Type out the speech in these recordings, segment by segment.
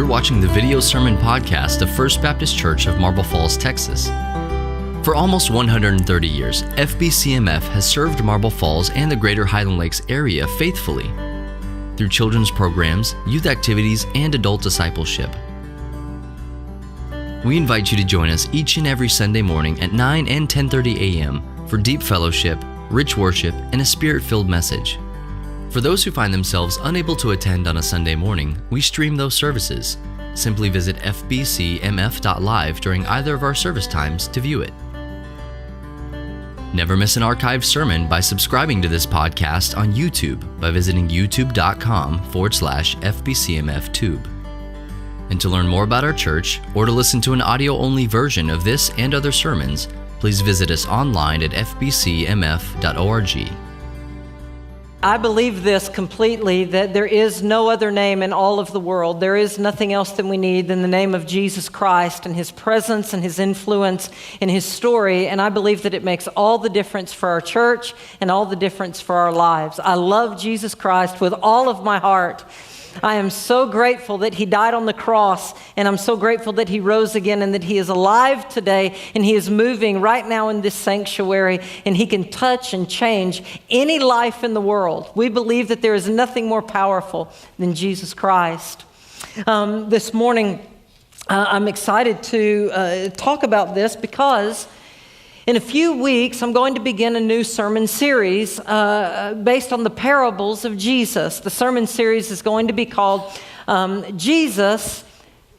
You're watching the video sermon podcast of First Baptist Church of Marble Falls, Texas. For almost 130 years, FBCMF has served Marble Falls and the greater Highland Lakes area faithfully through children's programs, youth activities, and adult discipleship. We invite you to join us each and every Sunday morning at 9 and 10:30 a.m. for deep fellowship, rich worship, and a spirit-filled message. For those who find themselves unable to attend on a Sunday morning, we stream those services. Simply visit fbcmf.live during either of our service times to view it. Never miss an archived sermon by subscribing to this podcast on YouTube by visiting youtube.com/FBCMFtube. And to learn more about our church or to listen to an audio-only version of this and other sermons, please visit us online at fbcmf.org. I believe this completely, that there is no other name in all of the world. There is nothing else that we need than the name of Jesus Christ and His presence and His influence in His story. And I believe that it makes all the difference for our church and all the difference for our lives. I love Jesus Christ with all of my heart. I am so grateful that He died on the cross, and I'm so grateful that He rose again and that He is alive today, and He is moving right now in this sanctuary, and He can touch and change any life in the world. We believe that there is nothing more powerful than Jesus Christ. This morning, I'm excited to talk about this because in a few weeks, I'm going to begin a new sermon series based on the parables of Jesus. The sermon series is going to be called Jesus,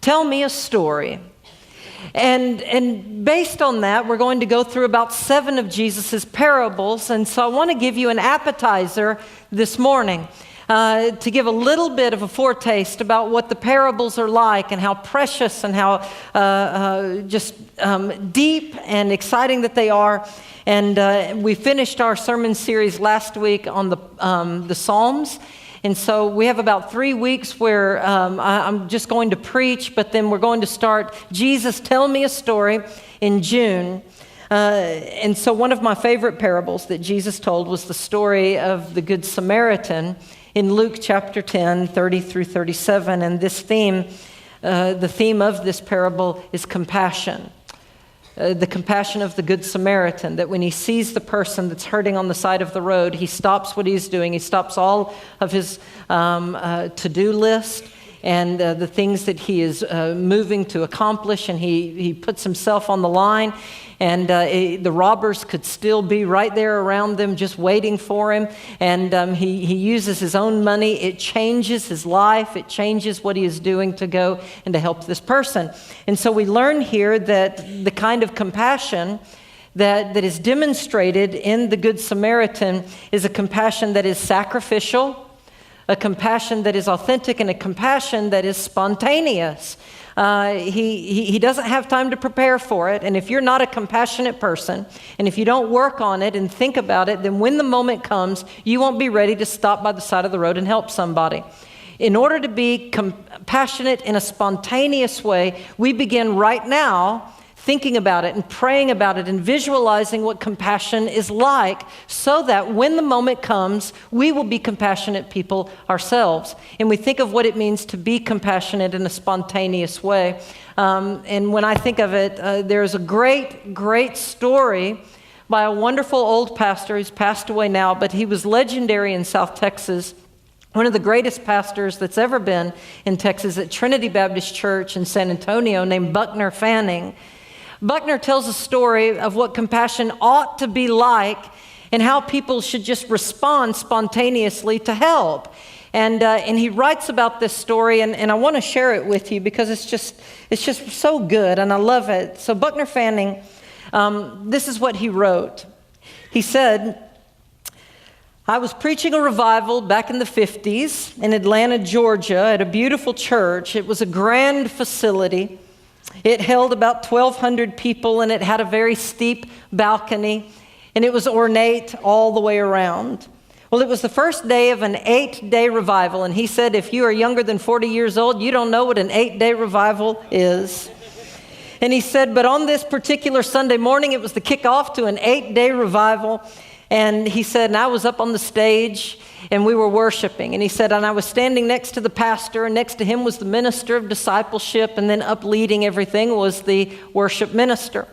Tell Me a Story. And based on that, we're going to go through about 7 of Jesus's parables. And so I want to give you an appetizer this morning to give a little bit of a foretaste about what the parables are like and how precious and how deep and exciting that they are. And we finished our sermon series last week on the Psalms. And so we have about 3 weeks where I'm just going to preach, but then we're going to start Jesus, Tell Me a Story in June. And so one of my favorite parables that Jesus told was the story of the Good Samaritan in Luke chapter 10, 30 through 37. And this theme, the theme of this parable is compassion. The compassion of the Good Samaritan, that when he sees the person that's hurting on the side of the road, he stops what he's doing. He stops all of his to-do list and the things that he is moving to accomplish, and he puts himself on the line. And the robbers could still be right there around them just waiting for him. And he uses his own money. It changes his life. It changes what he is doing to go and to help this person. And so we learn here that the kind of compassion that is demonstrated in the Good Samaritan is a compassion that is sacrificial, a compassion that is authentic, and a compassion that is spontaneous. He doesn't have time to prepare for it. And if you're not a compassionate person, and if you don't work on it and think about it, then when the moment comes, you won't be ready to stop by the side of the road and help somebody. In order to be compassionate in a spontaneous way, we begin right now thinking about it and praying about it and visualizing what compassion is like, so that when the moment comes, we will be compassionate people ourselves. And we think of what it means to be compassionate in a spontaneous way. And when I think of it, there's a great story by a wonderful old pastor who's passed away now, but he was legendary in South Texas. One of the greatest pastors that's ever been in Texas at Trinity Baptist Church in San Antonio, named Buckner Fanning. Buckner tells a story of what compassion ought to be like and how people should just respond spontaneously to help. And he writes about this story, and I want to share it with you because it's just so good, and I love it. So Buckner Fanning, this is what he wrote. He said, I was preaching a revival back in the 50s in Atlanta, Georgia, at a beautiful church. It was a grand facility. It held about 1,200 people, and it had a very steep balcony, and it was ornate all the way around. Well, it was the first day of an 8-day revival, and he said, if you are younger than 40 years old, you don't know what an 8-day revival is. And he said, but on this particular Sunday morning, it was the kickoff to an 8-day revival, And he said, and I was up on the stage and we were worshiping. And he said, and I was standing next to the pastor, and next to him was the minister of discipleship, and then up leading everything was the worship minister.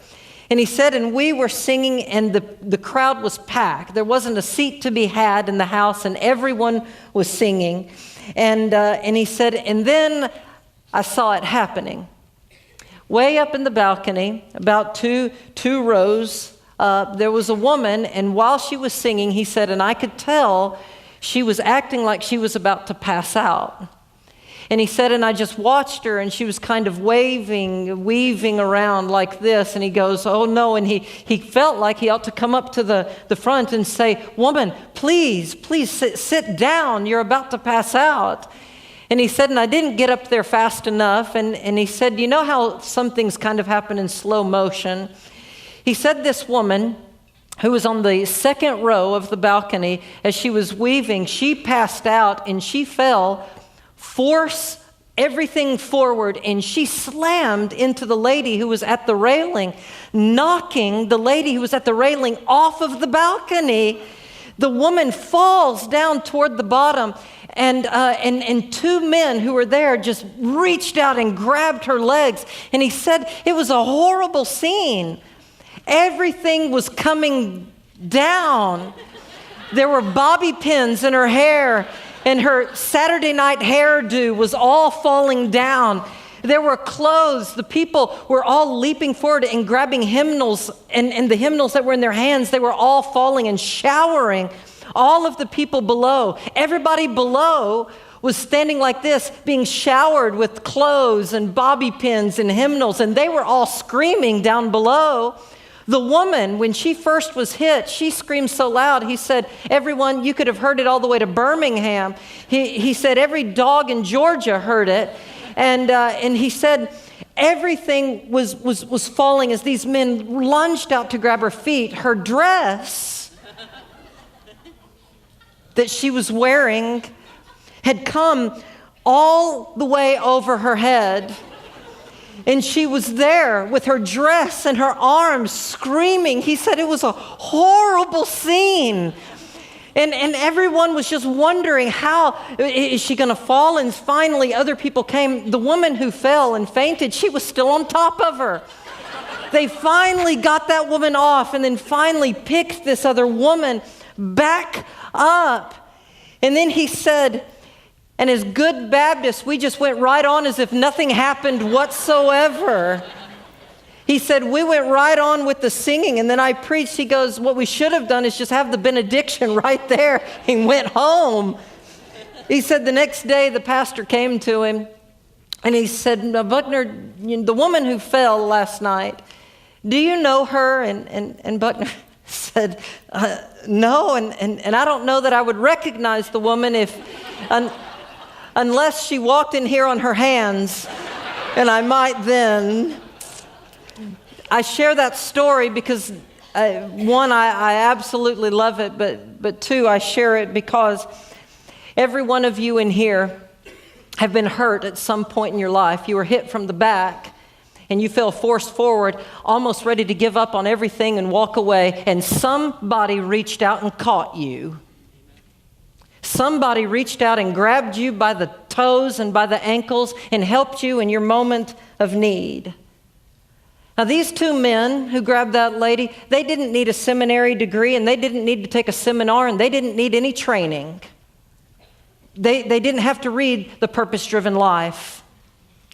And he said, and we were singing, and the crowd was packed. There wasn't a seat to be had in the house, and everyone was singing. And he said, and then I saw it happening. Way up in the balcony, about two rows, there was a woman, and while she was singing, he said, and I could tell she was acting like she was about to pass out. And he said, and I just watched her, and she was kind of weaving around like this. And he goes, oh no. And he felt like he ought to come up to the front and say, woman, please sit down. You're about to pass out. And he said, and I didn't get up there fast enough. And he said, you know how some things kind of happen in slow motion? He said this woman, who was on the second row of the balcony, as she was weaving, she passed out and she fell, force everything forward, and she slammed into the lady who was at the railing, knocking the lady who was at the railing off of the balcony. The woman falls down toward the bottom, and two men who were there just reached out and grabbed her legs. And he said it was a horrible scene. Everything was coming down. There were bobby pins in her hair, and her Saturday night hairdo was all falling down. There were clothes. The people were all leaping forward and grabbing hymnals, and the hymnals that were in their hands, they were all falling and showering all of the people below. Everybody below was standing like this, being showered with clothes and bobby pins and hymnals, and they were all screaming down below. The woman, when she first was hit, she screamed so loud, he said, everyone, you could have heard it all the way to Birmingham. He said every dog in Georgia heard it. And he said everything was falling as these men lunged out to grab her feet. Her dress that she was wearing had come all the way over her head. And she was there with her dress and her arms screaming. He said it was a horrible scene. And everyone was just wondering, how is she going to fall? And finally, other people came. The woman who fell and fainted, she was still on top of her. They finally got that woman off, and then finally picked this other woman back up. And then he said, and as good Baptists, we just went right on as if nothing happened whatsoever. He said, we went right on with the singing, and then I preached. He goes, what we should have done is just have the benediction right there, and went home. He said the next day the pastor came to him, and he said, Buckner, the woman who fell last night, do you know her? And Buckner said, no, and I don't know that I would recognize the woman unless she walked in here on her hands, and I might then. I share that story because, one, I absolutely love it, but two, I share it because every one of you in here have been hurt at some point in your life. You were hit from the back, and you fell forced forward, almost ready to give up on everything and walk away, and somebody reached out and caught you. Somebody reached out and grabbed you by the toes and by the ankles and helped you in your moment of need. Now, these two men who grabbed that lady, they didn't need a seminary degree, and they didn't need to take a seminar, and they didn't need any training. They didn't have to read The Purpose-Driven Life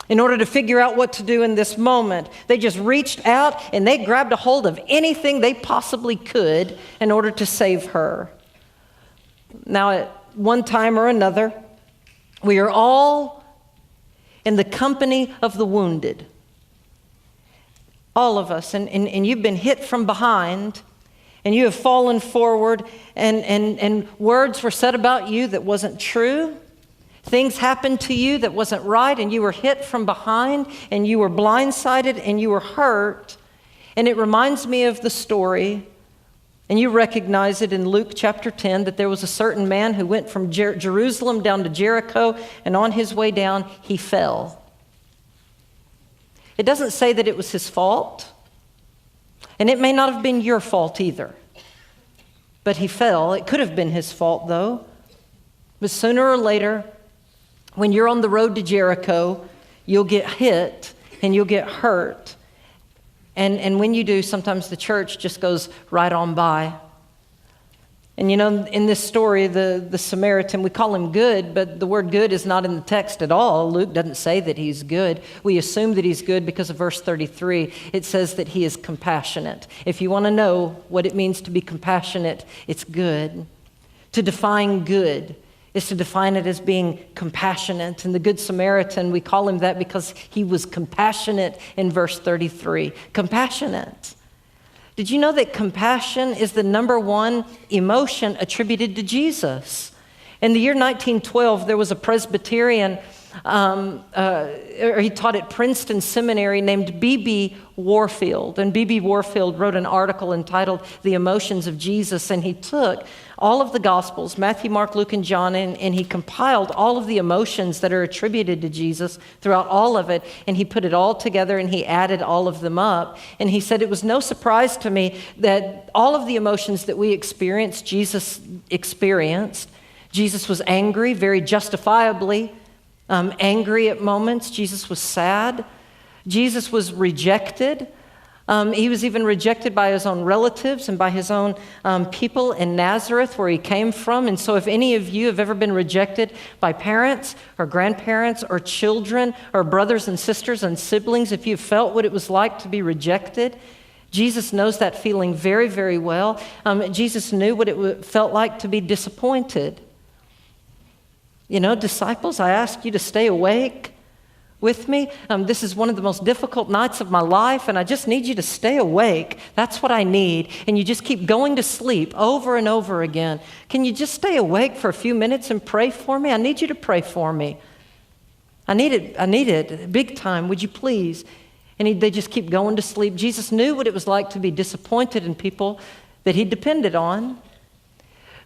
in order to figure out what to do in this moment. They just reached out and they grabbed a hold of anything they possibly could in order to save her. Now, at one time or another, we are all in the company of the wounded. All of us. And you've been hit from behind, and you have fallen forward, and words were said about you that wasn't true. Things happened to you that wasn't right, and you were hit from behind, and you were blindsided, and you were hurt. And it reminds me of the story, and you recognize it in Luke chapter 10, that there was a certain man who went from Jerusalem down to Jericho, and on his way down, he fell. It doesn't say that it was his fault, and it may not have been your fault either. but he fell. It could have been his fault, though. But sooner or later, when you're on the road to Jericho, you'll get hit and you'll get hurt. And when you do, sometimes the church just goes right on by. And you know, in this story, the Samaritan, we call him good, but the word good is not in the text at all. Luke doesn't say that he's good. We assume that he's good because of verse 33. It says that he is compassionate. If you want to know what it means to be compassionate, it's good. To define good is to define it as being compassionate. And the Good Samaritan, we call him that because he was compassionate in verse 33. Compassionate. Did you know that compassion is the number one emotion attributed to Jesus? In the year 1912, there was a Presbyterian, he taught at Princeton Seminary, named B.B. Warfield. And B.B. Warfield wrote an article entitled The Emotions of Jesus, and he took all of the Gospels, Matthew, Mark, Luke, and John, and he compiled all of the emotions that are attributed to Jesus throughout all of it, and he put it all together and he added all of them up. And he said, it was no surprise to me that all of the emotions that we experience, Jesus experienced. Jesus was angry, very justifiably angry at moments. Jesus was sad. Jesus was rejected. He was even rejected by his own relatives and by his own people in Nazareth, where he came from. And so if any of you have ever been rejected by parents or grandparents or children or brothers and sisters and siblings, if you've felt what it was like to be rejected, Jesus knows that feeling very, very well. Jesus knew what it felt like to be disappointed. You know, disciples, I ask you to stay awake with me. This is one of the most difficult nights of my life, and I just need you to stay awake. That's what I need. And you just keep going to sleep over and over again. Can you just stay awake for a few minutes and pray for me? I need you to pray for me. I need it big time. Would you please? And they just keep going to sleep. Jesus knew what it was like to be disappointed in people that he depended on.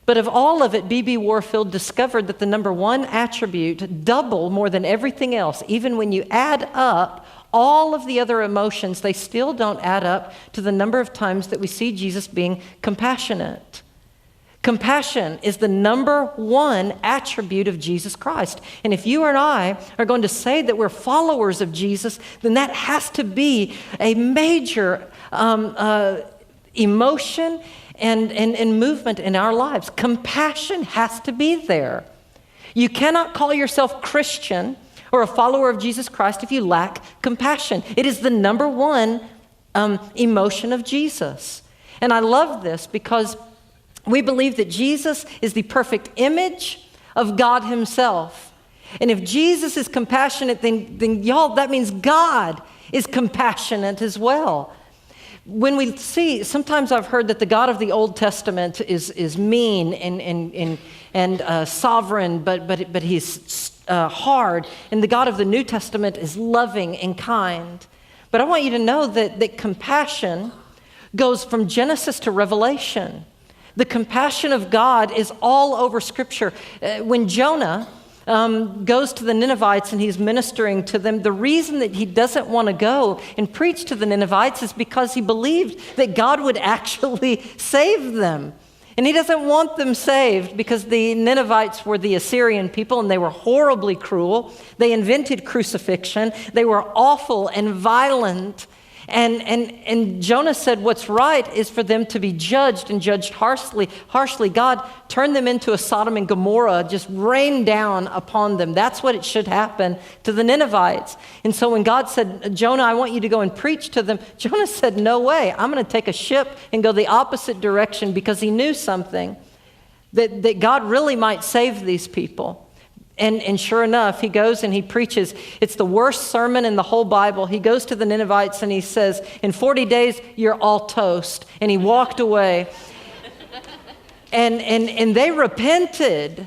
But of all of it, B.B. Warfield discovered that the number one attribute, double more than everything else, even when you add up all of the other emotions, they still don't add up to the number of times that we see Jesus being compassionate. Compassion is the number one attribute of Jesus Christ. And if you and I are going to say that we're followers of Jesus, then that has to be a major emotion and movement in our lives. Compassion has to be there. You cannot call yourself Christian or a follower of Jesus Christ if you lack compassion. It is the number one emotion of Jesus. And I love this because we believe that Jesus is the perfect image of God himself. And if Jesus is compassionate, then y'all, that means God is compassionate as well. When we see, sometimes I've heard that the God of the Old Testament is mean and sovereign, but he's hard, and the God of the New Testament is loving and kind. But I want you to know that compassion goes from Genesis to Revelation. The compassion of God is all over Scripture. When Jonah goes to the Ninevites and he's ministering to them, the reason that he doesn't want to go and preach to the Ninevites is because he believed that God would actually save them. And he doesn't want them saved because the Ninevites were the Assyrian people and they were horribly cruel. They invented crucifixion. They were awful and violent. And Jonah said what's right is for them to be judged and judged harshly. God turned them into a Sodom and Gomorrah, just rained down upon them. That's what it should happen to the Ninevites. And so when God said, Jonah, I want you to go and preach to them, Jonah said, no way. I'm going to take a ship and go the opposite direction, because he knew something, that God really might save these people. And sure enough, he goes and he preaches. It's the worst sermon in the whole Bible. He goes to the Ninevites and he says, in 40 days, you're all toast. And he walked away. And they repented.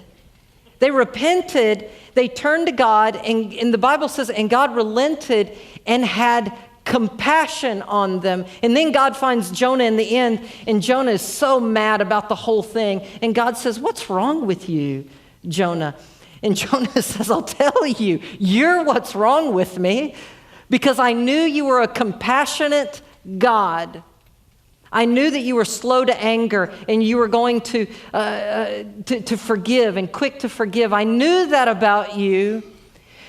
They repented. They turned to God. And the Bible says, and God relented and had compassion on them. And then God finds Jonah in the end. And Jonah is so mad about the whole thing. And God says, what's wrong with you, Jonah? And Jonah says, I'll tell you, you're what's wrong with me, because I knew you were a compassionate God. I knew that you were slow to anger and you were going to forgive and quick to forgive. I knew that about you.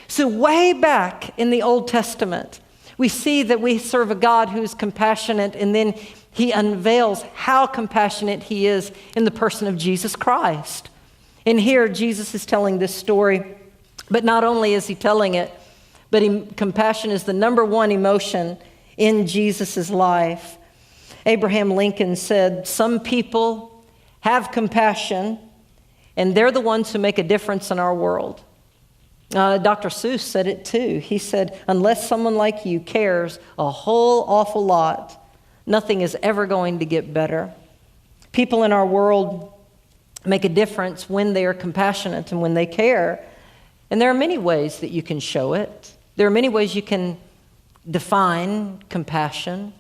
So way back in the Old Testament, we see that we serve a God who's compassionate, and then he unveils how compassionate he is in the person of Jesus Christ. And here Jesus is telling this story, but not only is he telling it, but compassion is the number one emotion in Jesus' life. Abraham Lincoln said, "Some people have compassion, and they're the ones who make a difference in our world." Dr. Seuss said it too. He said, "Unless someone like you cares a whole awful lot, nothing is ever going to get better." People in our world make a difference when they are compassionate and when they care. And there are many ways that you can show it. There are many ways you can define compassion.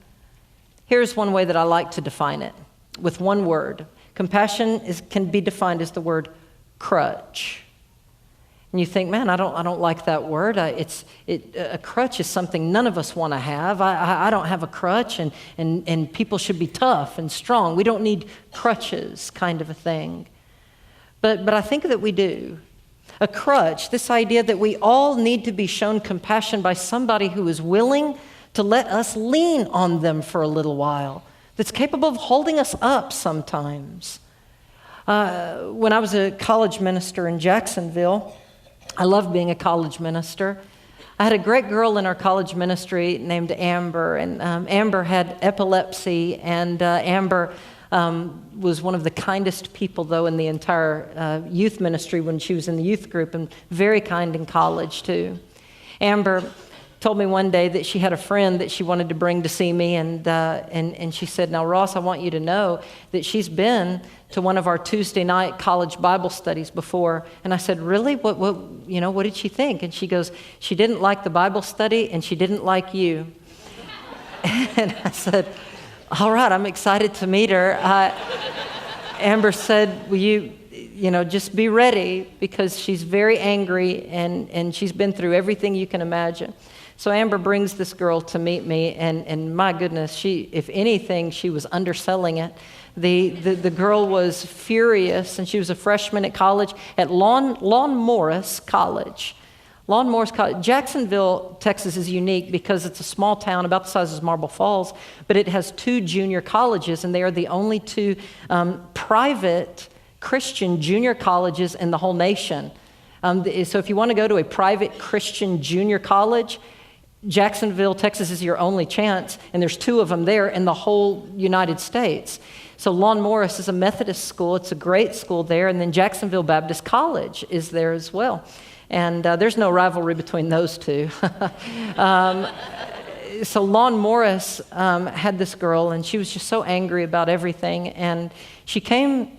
Here's one way that I like to define it with one word. Compassion can be defined as the word crutch. And you think, man, I don't like that word. A crutch is something none of us want to have. I don't have a crutch, and people should be tough and strong. We don't need crutches, kind of a thing. But I think that we do. A crutch, this idea that we all need to be shown compassion by somebody who is willing to let us lean on them for a little while, that's capable of holding us up sometimes. When I was a college minister in Jacksonville, I loved being a college minister. I had a great girl in our college ministry named Amber, and Amber had epilepsy, and Amber was one of the kindest people, though, in the entire youth ministry when she was in the youth group, and very kind in college, too. Amber told me one day that she had a friend that she wanted to bring to see me, and she said, "Now, Ross, I want you to know that she's been to one of our Tuesday night college Bible studies before." And I said, "Really? What did she think?" And she goes, "She didn't like the Bible study, and she didn't like you." And I said, "All right, I'm excited to meet her." Amber said, "Will you just be ready, because she's very angry, and she's been through everything you can imagine." So Amber brings this girl to meet me, and my goodness, if anything, she was underselling it. The girl was furious, and she was a freshman at college at Lawn Morris College. Lawn Morris College. Jacksonville, Texas is unique because it's a small town about the size of Marble Falls, but it has 2 junior colleges, and they are the only 2 private Christian junior colleges in the whole nation. So if you want to go to a private Christian junior college, Jacksonville, Texas is your only chance, and there's 2 of them there in the whole United States. So Lawn Morris is a Methodist school. It's a great school there, and then Jacksonville Baptist College is there as well. And there's no rivalry between those 2. So Lawn Morris had this girl, and she was just so angry about everything, and she came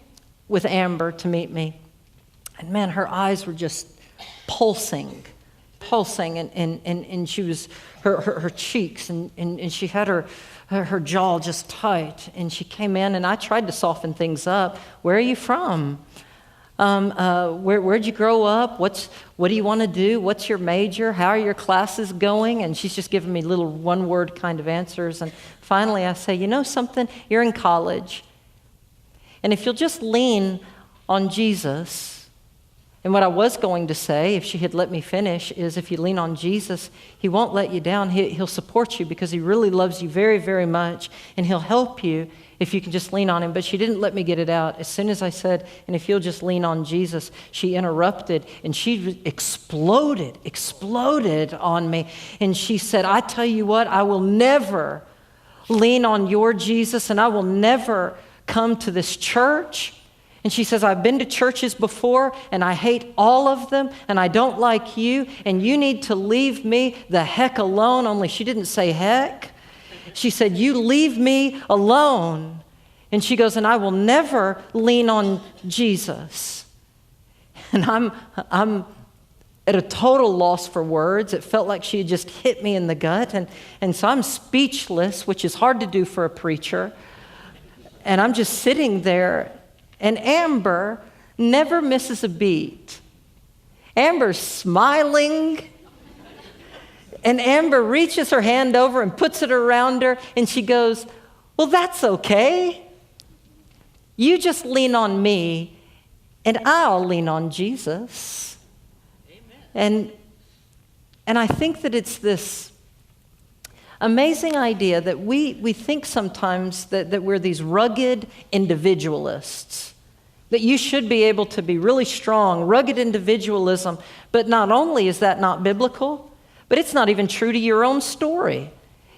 with Amber to meet me. And man, her eyes were just pulsing, and she was, her cheeks, and she had her jaw just tight, and she came in, and I tried to soften things up. "Where are you from? Where'd you grow up? What do you want to do? What's your major? How are your classes going?" And she's just giving me little one-word kind of answers. And finally I say, "You know something? You're in college. And if you'll just lean on Jesus," and what I was going to say, if she had let me finish, is if you lean on Jesus, he won't let you down. He'll support you because he really loves you very, very much, and he'll help you if you can just lean on him. But she didn't let me get it out. As soon as I said, "And if you'll just lean on Jesus," she interrupted, and she exploded on me. And she said, "I tell you what, I will never lean on your Jesus, and I will never come to this church." And she says, "I've been to churches before, and I hate all of them, and I don't like you, and you need to leave me the heck alone." Only she didn't say heck. She said, "You leave me alone." And she goes, "And I will never lean on Jesus." And I'm at a total loss for words. It felt like she had just hit me in the gut. And so I'm speechless, which is hard to do for a preacher. And I'm just sitting there. And Amber never misses a beat. Amber's smiling. And Amber reaches her hand over and puts it around her. And she goes, Well, that's okay. You just lean on me, and I'll lean on Jesus. Amen. And I think that it's this amazing idea that we think sometimes that we're these rugged individualists, that you should be able to be really strong, rugged individualism. But not only is that not biblical, but it's not even true to your own story.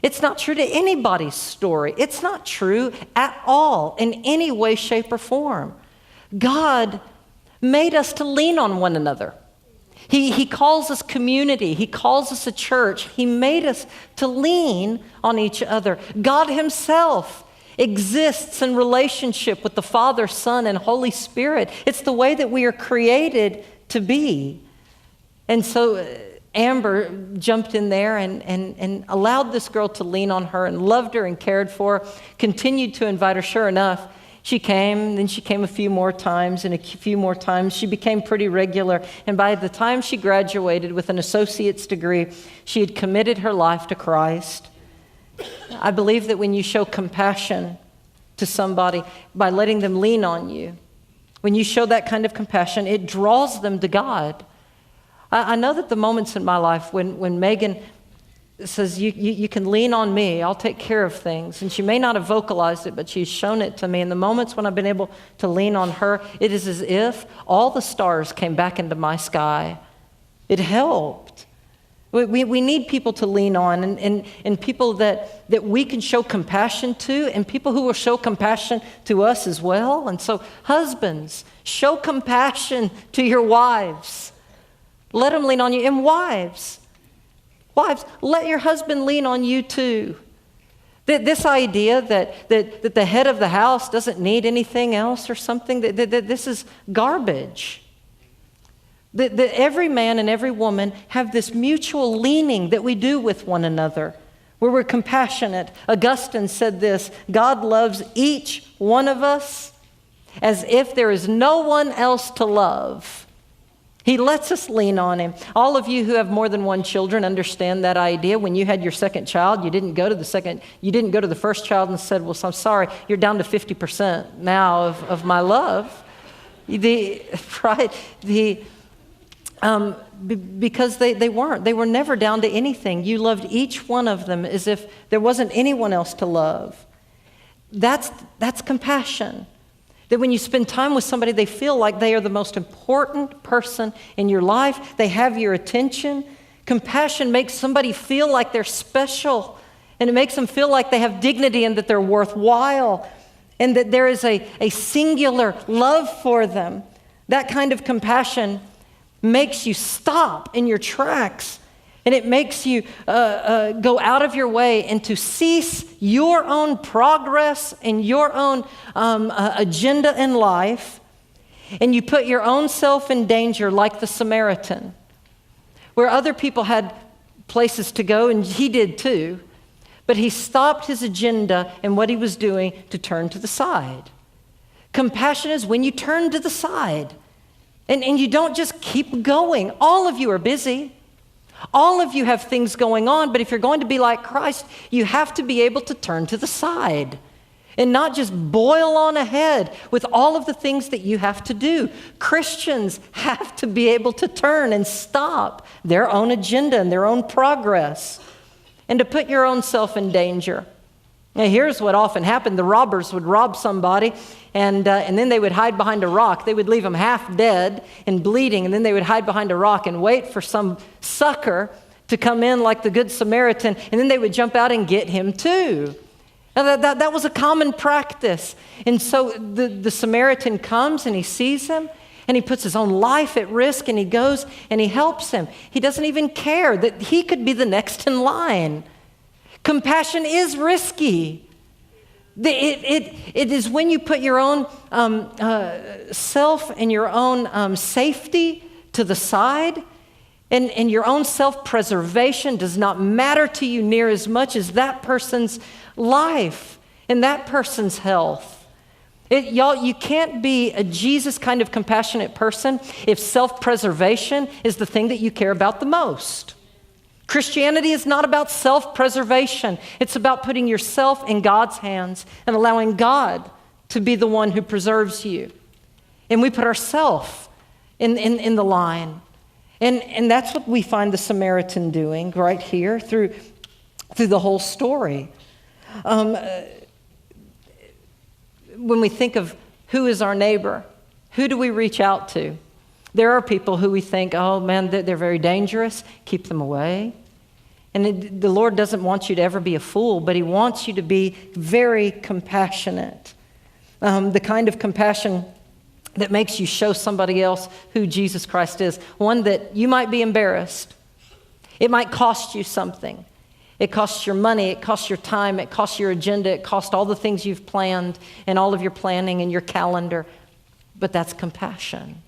It's not true to anybody's story. It's not true at all in any way, shape, or form. God made us to lean on one another. He calls us community. He calls us a church. He made us to lean on each other. God himself exists in relationship with the Father, Son, and Holy Spirit. It's the way that we are created to be. And so Amber jumped in there and allowed this girl to lean on her and loved her and cared for her, continued to invite her. Sure enough, she came, then she came a few more times, and a few more times. She became pretty regular. And by the time she graduated with an associate's degree, she had committed her life to Christ. I believe that when you show compassion to somebody by letting them lean on you, when you show that kind of compassion, it draws them to God. I know that the moments in my life when Megan says, you can lean on me, I'll take care of things. And she may not have vocalized it, but she's shown it to me. In the moments when I've been able to lean on her, it is as if all the stars came back into my sky. It helped. We need people to lean on and people that we can show compassion to, and people who will show compassion to us as well. And so husbands, show compassion to your wives. Let them lean on you. And wives, let your husband lean on you too. This idea that the head of the house doesn't need anything else or something, that this is garbage. That every man and every woman have this mutual leaning that we do with one another, where we're compassionate. Augustine said this: God loves each one of us as if there is no one else to love. He lets us lean on him. All of you who have more than one children understand that idea. When you had your second child, you didn't go to the first child and said, well, I'm sorry, you're down to 50% now of my love. Because they weren't. They were never down to anything. You loved each one of them as if there wasn't anyone else to love. That's compassion. That when you spend time with somebody, they feel like they are the most important person in your life. They have your attention. Compassion makes somebody feel like they're special, and it makes them feel like they have dignity and that they're worthwhile, and that there is a singular love for them. That kind of compassion makes you stop in your tracks, and it makes you go out of your way and to cease your own progress and your own agenda in life, and you put your own self in danger, like the Samaritan, where other people had places to go, and he did too, but he stopped his agenda and what he was doing to turn to the side. Compassion is when you turn to the side, and you don't just keep going. All of you are busy. All of you have things going on, but if you're going to be like Christ, you have to be able to turn to the side and not just boil on ahead with all of the things that you have to do. Christians have to be able to turn and stop their own agenda and their own progress and to put your own self in danger. Now, here's what often happened. The robbers would rob somebody, and then they would hide behind a rock. They would leave them half dead and bleeding, and then they would hide behind a rock and wait for some sucker to come in like the Good Samaritan, and then they would jump out and get him too. Now, that was a common practice. And so the Samaritan comes, and he sees him, and he puts his own life at risk, and he goes and he helps him. He doesn't even care that he could be the next in line. Compassion is risky. It is when you put your own self and your own safety to the side, and your own self-preservation does not matter to you near as much as that person's life and that person's health. Y'all, you can't be a Jesus kind of compassionate person if self-preservation is the thing that you care about the most. Christianity is not about self-preservation. It's about putting yourself in God's hands and allowing God to be the one who preserves you. And we put ourselves in the line. And that's what we find the Samaritan doing right here through the whole story. When we think of who is our neighbor, who do we reach out to? There are people who we think, oh man, they're very dangerous, keep them away. And the Lord doesn't want you to ever be a fool, but He wants you to be very compassionate. The kind of compassion that makes you show somebody else who Jesus Christ is. One that you might be embarrassed. It might cost you something. It costs your money, it costs your time, it costs your agenda, it costs all the things you've planned and all of your planning and your calendar. But that's compassion.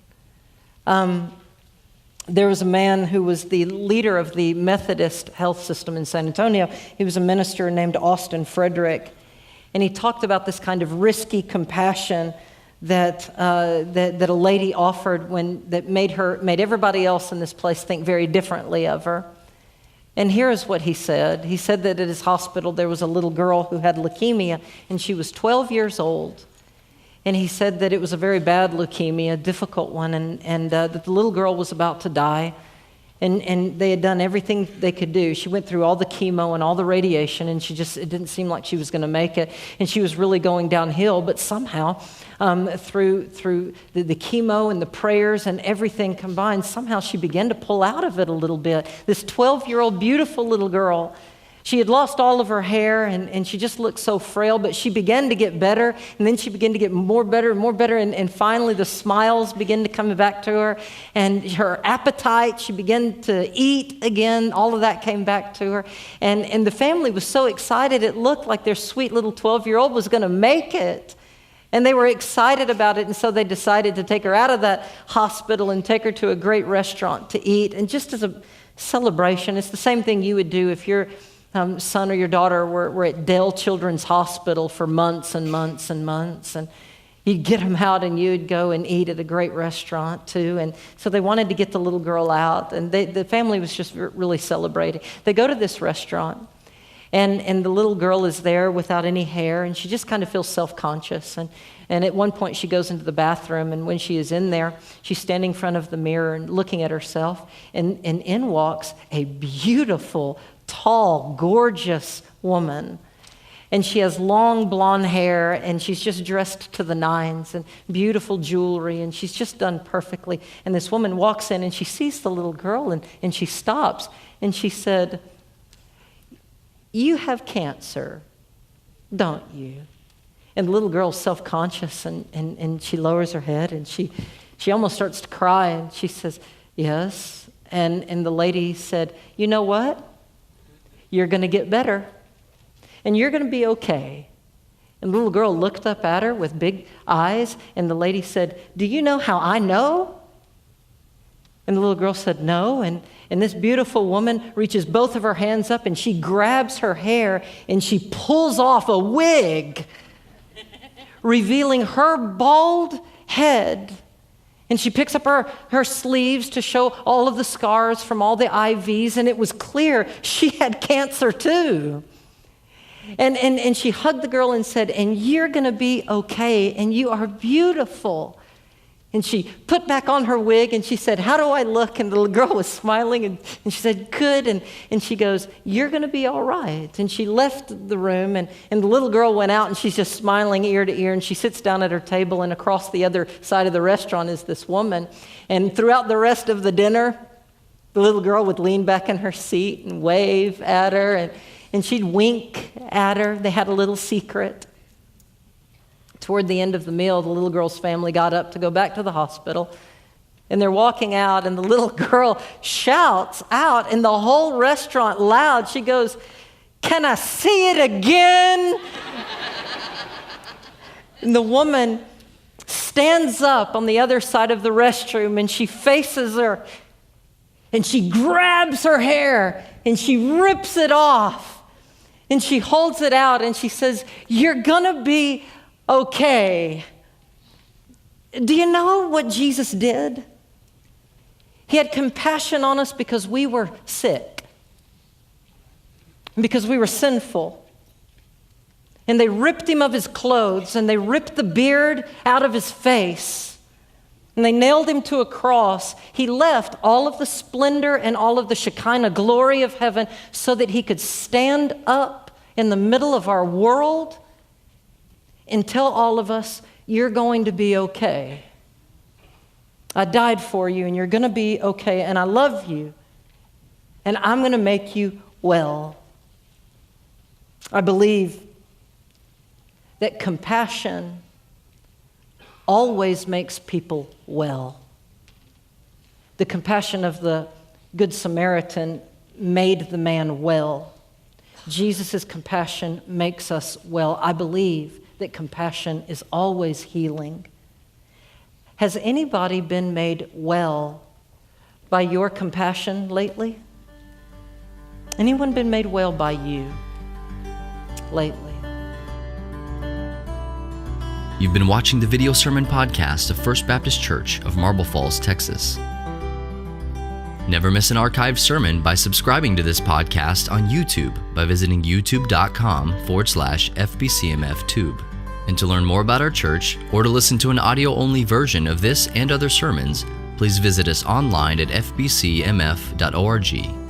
There was a man who was the leader of the Methodist health system in San Antonio. He was a minister named Austin Frederick. And he talked about this kind of risky compassion that a lady offered that made everybody else in this place think very differently of her. And here is what he said. He said that at his hospital there was a little girl who had leukemia, and she was 12 years old. And he said that it was a very bad leukemia, a difficult one, and that the little girl was about to die. And they had done everything they could do. She went through all the chemo and all the radiation, and it didn't seem like she was going to make it. And she was really going downhill, but somehow, through the chemo and the prayers and everything combined, somehow she began to pull out of it a little bit. This 12-year-old beautiful little girl. She had lost all of her hair, and she just looked so frail, but she began to get better, and then she began to get more better, and finally the smiles began to come back to her, and her appetite, she began to eat again, all of that came back to her, and the family was so excited, it looked like their sweet little 12-year-old was going to make it. And they were excited about it, and so they decided to take her out of that hospital and take her to a great restaurant to eat, and just as a celebration, it's the same thing you would do if you're son or your daughter were at Dell Children's Hospital for months and months and months, and you'd get them out and you'd go and eat at a great restaurant too. And so they wanted to get the little girl out, and the family was just really celebrating. They go to this restaurant, and the little girl is there without any hair, and she just kind of feels self-conscious. And at one point she goes into the bathroom, and when she is in there, she's standing in front of the mirror and looking at herself, and in walks a beautiful, tall, gorgeous woman. And she has long blonde hair, and she's just dressed to the nines, and beautiful jewelry, and she's just done perfectly. And this woman walks in, and she sees the little girl, and she stops, and she said, "You have cancer, don't you?" And the little girl's self-conscious, and she lowers her head, and she almost starts to cry, and she says, "Yes." And the lady said, "You know what? You're going to get better, and you're going to be okay." And the little girl looked up at her with big eyes, and the lady said, "Do you know how I know?" And the little girl said, "No." And this beautiful woman reaches both of her hands up, and she grabs her hair, and she pulls off a wig, revealing her bald head. And she picks up her sleeves to show all of the scars from all the IVs, and it was clear she had cancer too. And she hugged the girl and said, "And you're going to be okay, and you are beautiful." And she put back on her wig, and she said, "How do I look?" And the little girl was smiling, and she said, "Good." And she goes, "You're going to be all right." And she left the room, and the little girl went out, and she's just smiling ear to ear, and she sits down at her table, and across the other side of the restaurant is this woman. And throughout the rest of the dinner, the little girl would lean back in her seat and wave at her, and she'd wink at her. They had a little secret. Toward the end of the meal, the little girl's family got up to go back to the hospital, and they're walking out, and the little girl shouts out in the whole restaurant loud. She goes, "Can I see it again?" And the woman stands up on the other side of the restroom, and she faces her, and she grabs her hair, and she rips it off, and she holds it out, and she says, "You're gonna be okay." Do you know what Jesus did? He had compassion on us because we were sick. because we were sinful. And they ripped him of his clothes, and they ripped the beard out of his face, and they nailed him to a cross. He left all of the splendor and all of the Shekinah glory of heaven so that he could stand up in the middle of our world and tell all of us, you're going to be okay. I died for you, and you're going to be okay, and I love you, and I'm going to make you well. I believe that compassion always makes people well. The compassion of the Good Samaritan made the man well. Jesus' compassion makes us well. I believe that compassion is always healing. Has anybody been made well by your compassion lately? Anyone been made well by you lately? You've been watching the video sermon podcast of First Baptist Church of Marble Falls, Texas. Never miss an archived sermon by subscribing to this podcast on YouTube by visiting youtube.com/FBCMFTube. And to learn more about our church or to listen to an audio-only version of this and other sermons, please visit us online at fbcmf.org.